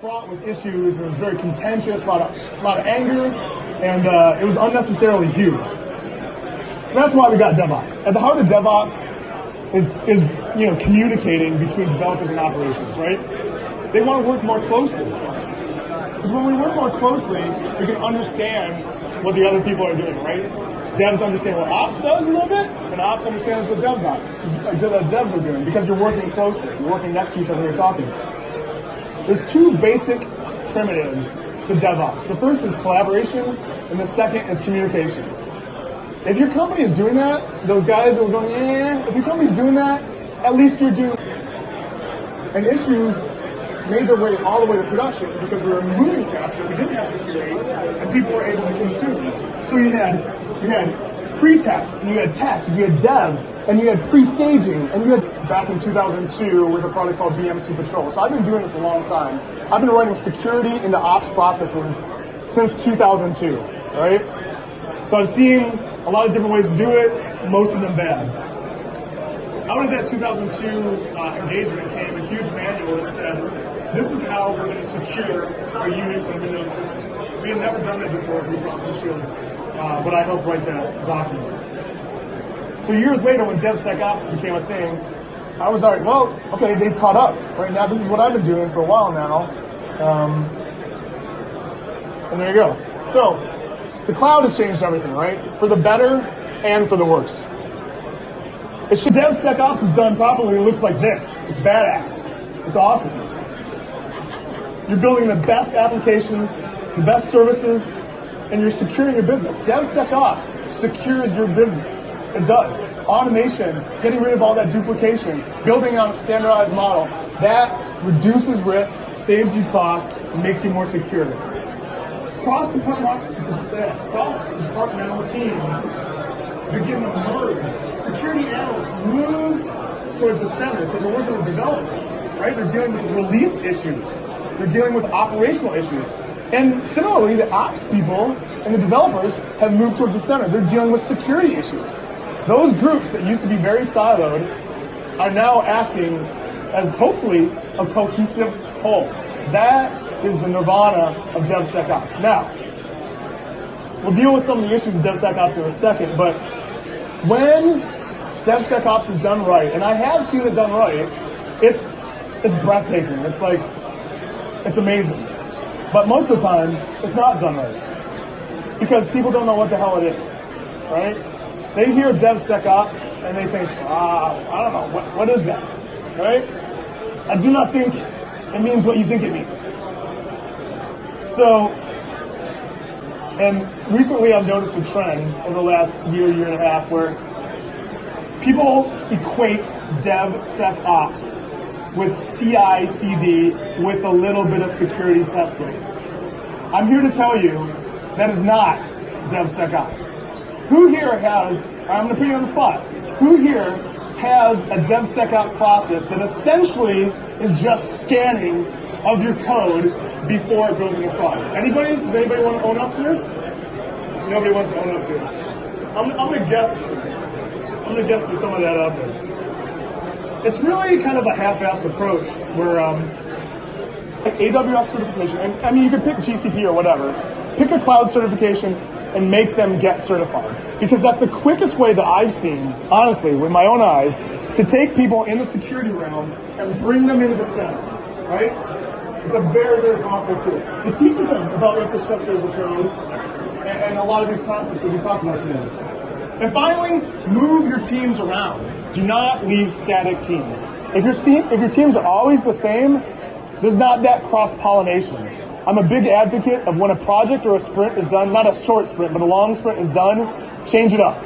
Fraught with issues, and it was very contentious, a lot of anger, and it was unnecessarily huge. And that's why we got DevOps. At the heart of DevOps is communicating between developers and operations, right? They want to work more closely. Because when we work more closely, we can understand what the other people are doing, right? Devs understand what ops does a little bit, and ops understands what devs are doing, because you're working closely. You're working next to each other and you're talking. There's two basic primitives to DevOps. The first is collaboration, and the second is communication. If your company is doing that, those guys that were going, if your company's doing that, at least you're doing. And issues made their way all the way to production because we were moving faster, we didn't have security, and people were able to consume. So you had pre-test, and you had test, you had dev, and you had pre-staging, and you had back in 2002 with a product called BMC Patrol. So I've been doing this a long time. I've been writing security into ops processes since 2002, right? So I've seen a lot of different ways to do it, most of them bad. Out of that 2002 engagement came a huge manual that said, this is how we're going to secure our Unix and Windows systems. We had never done that before at Blue Cross Blue Shield, but I helped write that document. So years later, when DevSecOps became a thing, I was like, well, okay, they've caught up. Right now, this is what I've been doing for a while now. And there you go. So, the cloud has changed everything, right? For the better and for the worse. If DevSecOps is done properly, it looks like this. It's badass. It's awesome. You're building the best applications, the best services, and you're securing your business. DevSecOps secures your business. It does. Automation, getting rid of all that duplication, building on a standardized model, that reduces risk, saves you cost, and makes you more secure. Cross-departmental teams begin to merge. Security analysts move towards the center because they're working with developers, right? They're dealing with release issues. They're dealing with operational issues. And similarly, the ops people and the developers have moved towards the center. They're dealing with security issues. Those groups that used to be very siloed are now acting as hopefully a cohesive whole. That is the nirvana of DevSecOps. Now, we'll deal with some of the issues of DevSecOps in a second, but when DevSecOps is done right, and I have seen it done right, it's breathtaking. It's amazing. But most of the time, it's not done right. Because people don't know what the hell it is, right? They hear DevSecOps and they think, I don't know, what is that, right? I do not think it means what you think it means. So, and recently I've noticed a trend over the last year and a half where people equate DevSecOps with CI/CD with a little bit of security testing. I'm here to tell you that is not DevSecOps. Who here has, I'm going to put you on the spot, who here has a DevSecOps process that essentially is just scanning of your code before it goes into product? Anybody? Does anybody want to own up to this? Nobody wants to own up to it. I'm going to guess there's some of that out there. It's really kind of a half-assed approach where AWS certification, and I mean you could pick GCP or whatever, pick a cloud certification and make them get certified. Because that's the quickest way that I've seen, honestly, with my own eyes, to take people in the security realm and bring them into the center, right? It's a very, very powerful tool. It teaches them about infrastructure as a code and a lot of these concepts that we talked about today. And finally, move your teams around. Do not leave static teams. If your teams are always the same, there's not that cross-pollination. I'm a big advocate of when a project or a sprint is done, not a short sprint, but a long sprint is done, change it up.